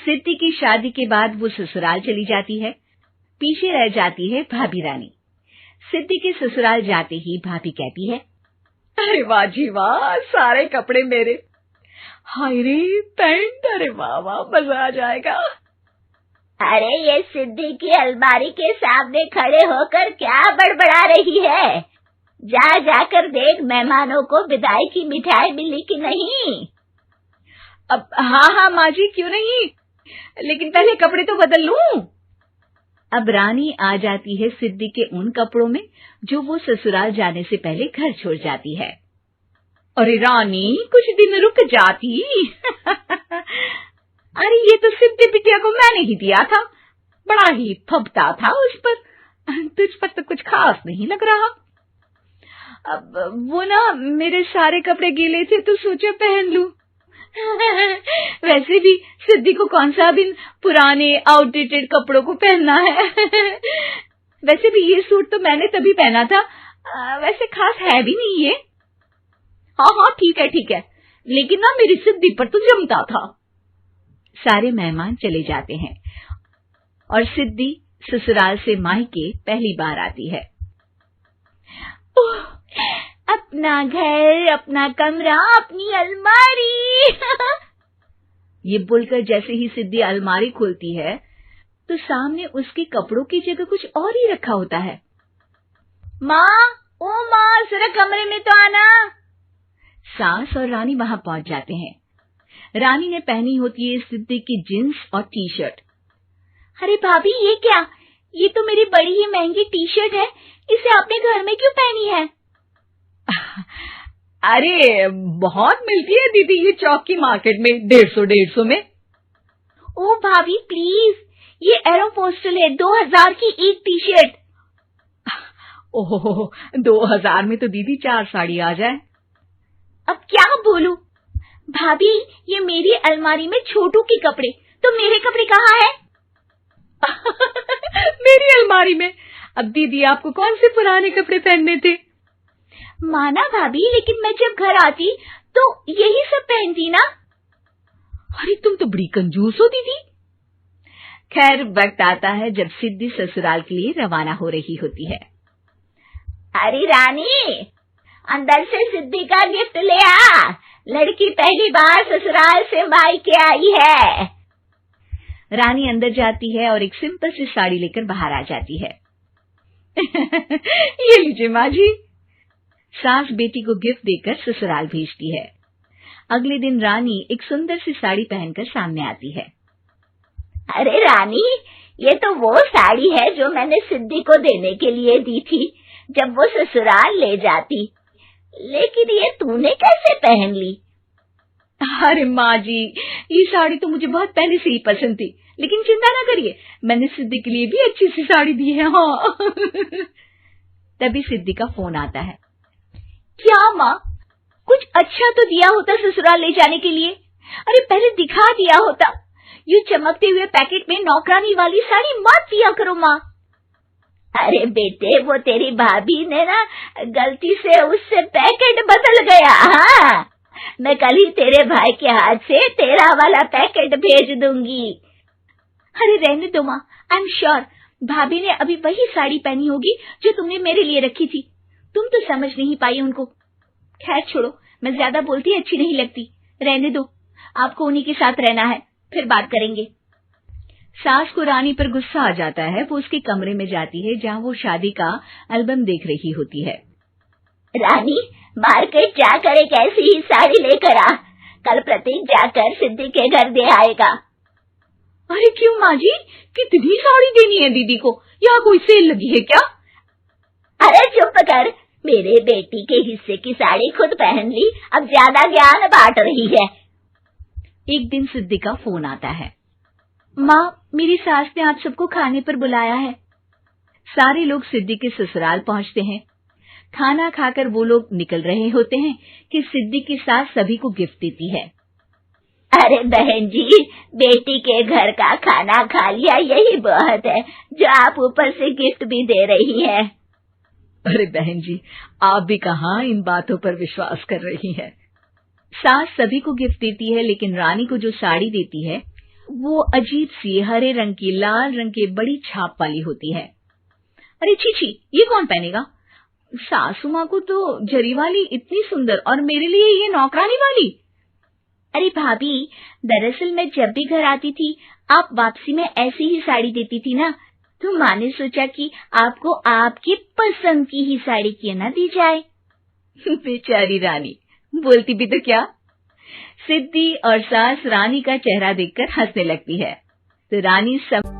सिद्धि की शादी के बाद वो ससुराल चली जाती है। पीछे रह जाती है भाभी रानी। सिद्धि के ससुराल जाते ही भाभी कहती है, अरे वाह जी वाह, सारे कपड़े मेरे। हाय रे पैंट, अरे वाह वाह, मजा आ जाएगा। अरे ये सिद्धि की अलमारी के सामने खड़े होकर क्या बड़बड़ा रही है? जाकर देख मेहमानों को विदाई की मिठाई मिली कि नहीं। अब हाँ माँ जी, क्यों नहीं, लेकिन पहले कपड़े तो बदल लूं। अब रानी आ जाती है सिद्धि के उन कपड़ों में जो वो ससुराल जाने से पहले घर छोड़ जाती है। अरे रानी, कुछ दिन रुक जाती। अरे ये तो सिद्धि बिटिया को मैंने ही दिया था, बड़ा ही फबता था उस पर, तुझ पर तो कुछ खास नहीं लग रहा। अब वो ना मेरे सारे कपड़े गीले थे तो सोचा पहन लूं। वैसे भी सिद्धि को कौन सा दिन पुराने आउटडेटेड कपड़ों को पहनना है। वैसे भी ये सूट तो मैंने तभी पहना था, वैसे खास है भी नहीं ये। हाँ ठीक है, लेकिन ना मेरी सिद्धि पर तो जमता था। सारे मेहमान चले जाते हैं और सिद्धि ससुराल से मायके पहली बार आती है। अपना घर, अपना कमरा, अपनी अलमारी। ये बोलकर जैसे ही सिद्धि अलमारी खोलती है तो सामने उसके कपड़ों की जगह कुछ और ही रखा होता है। माँ, जरा कमरे में तो आना। सास और रानी वहां पहुंच जाते हैं। रानी ने पहनी होती है सिद्धि की जींस और टी शर्ट। अरे भाभी, ये क्या? ये तो मेरी बड़ी ही महंगी टी शर्ट है, इसे आपने घर में क्यों पहनी है? अरे बहुत मिलती है दीदी ये चौक की मार्केट में, 150 में। ओ भाभी प्लीज, ये एरोपोस्टल है, 2000 की एक टी शर्ट। ओहो, 2000 में तो दीदी 4 साड़ी आ जाए। अब क्या बोलूं? भाभी, ये मेरी अलमारी में छोटू के कपड़े, तो मेरे कपड़े कहाँ हैं? मेरी अलमारी में? अब दीदी आपको कौन से पुराने कपड़े पहनने थे? माना भाभी, लेकिन मैं जब घर आती तो यही सब पहनती ना। अरे तुम तो बड़ी कंजूस हो दीदी। खैर, वक्त आता है जब सिद्धि ससुराल के लिए रवाना हो रही होती है। अरे रानी, अंदर से सिद्धि का गिफ्ट ले आ, लड़की पहली बार ससुराल से मायके आई है। रानी अंदर जाती है और एक सिंपल सी साड़ी लेकर बाहर आ जाती है। ये लीजिए माँ जी। सास बेटी को गिफ्ट देकर ससुराल भेजती है। अगले दिन रानी एक सुंदर सी साड़ी पहनकर सामने आती है। अरे रानी, ये तो वो साड़ी है जो मैंने सिद्धि को देने के लिए दी थी जब वो ससुराल ले जाती, लेकिन ये तूने कैसे पहन ली? अरे माँ जी, ये साड़ी तो मुझे बहुत पहले से ही पसंद थी, लेकिन चिंता ना करिए, मैंने सिद्धि के लिए भी अच्छी सी साड़ी दी है। हाँ। तभी सिद्धि का फोन आता है। क्या माँ, कुछ अच्छा तो दिया होता ससुराल ले जाने के लिए। अरे पहले दिखा दिया होता। ये चमकते हुए पैकेट में नौकरानी वाली साड़ी मत दिया करो माँ। अरे बेटे, वो तेरी भाभी ने ना गलती से उससे पैकेट बदल गया। हाँ, मैं कल ही तेरे भाई के हाथ से तेरा वाला पैकेट भेज दूंगी। अरे रहने दो माँ, आई एम श्योर भाभी ने अभी वही साड़ी पहनी होगी जो तुमने मेरे लिए रखी थी। तुम तो समझ नहीं पाई उनको। खैर छोड़ो, मैं ज्यादा बोलती अच्छी नहीं लगती, रहने दो, आपको उन्हीं के साथ रहना है, फिर बात करेंगे। सास को रानी पर गुस्सा आ जाता है। वो उसके कमरे में जाती है जहाँ वो शादी का एल्बम देख रही होती है। रानी, मार्केट जाकर एक ऐसी ही साड़ी लेकर आ, कल प्रतीक जाकर सिद्धि के घर दे आएगा। अरे क्यों माँ जी, कितनी साड़ी देनी है दीदी को? यहाँ कोई सेल लगी है क्या? अरे चुप कर, मेरे बेटी के हिस्से की साड़ी खुद पहन ली, अब ज्यादा ज्ञान बांट रही है। एक दिन सिद्धि का फोन आता है। माँ, मेरी सास ने आज सबको खाने पर बुलाया है। सारे लोग सिद्धि के ससुराल पहुँचते हैं। खाना खाकर वो लोग निकल रहे होते हैं कि सिद्धि की सास सभी को गिफ्ट देती है। अरे बहन जी, बेटी के घर का खाना खा लिया, यही बहुत है जो आप ऊपर से गिफ्ट भी दे रही है। अरे बहन जी, आप भी कहाँ इन बातों पर विश्वास कर रही हैं। सास सभी को गिफ्ट देती है, लेकिन रानी को जो साड़ी देती है वो अजीब सी हरे रंग की लाल रंग के बड़ी छाप वाली होती है। अरे छी छी, ये कौन पहनेगा? सासू माँ को तो जरी वाली इतनी सुंदर और मेरे लिए ये नौकरानी वाली। अरे भाभी, दरअसल मैं जब भी घर आती थी आप वापसी में ऐसी ही साड़ी देती थी ना, तो माँ ने सोचा कि आपको आपकी पसंद की ही साड़ी क्यों ना दी जाए। बेचारी रानी, बोलती भी तो क्या। सिद्धि और सास रानी का चेहरा देखकर हंसने लगती है, तो रानी सब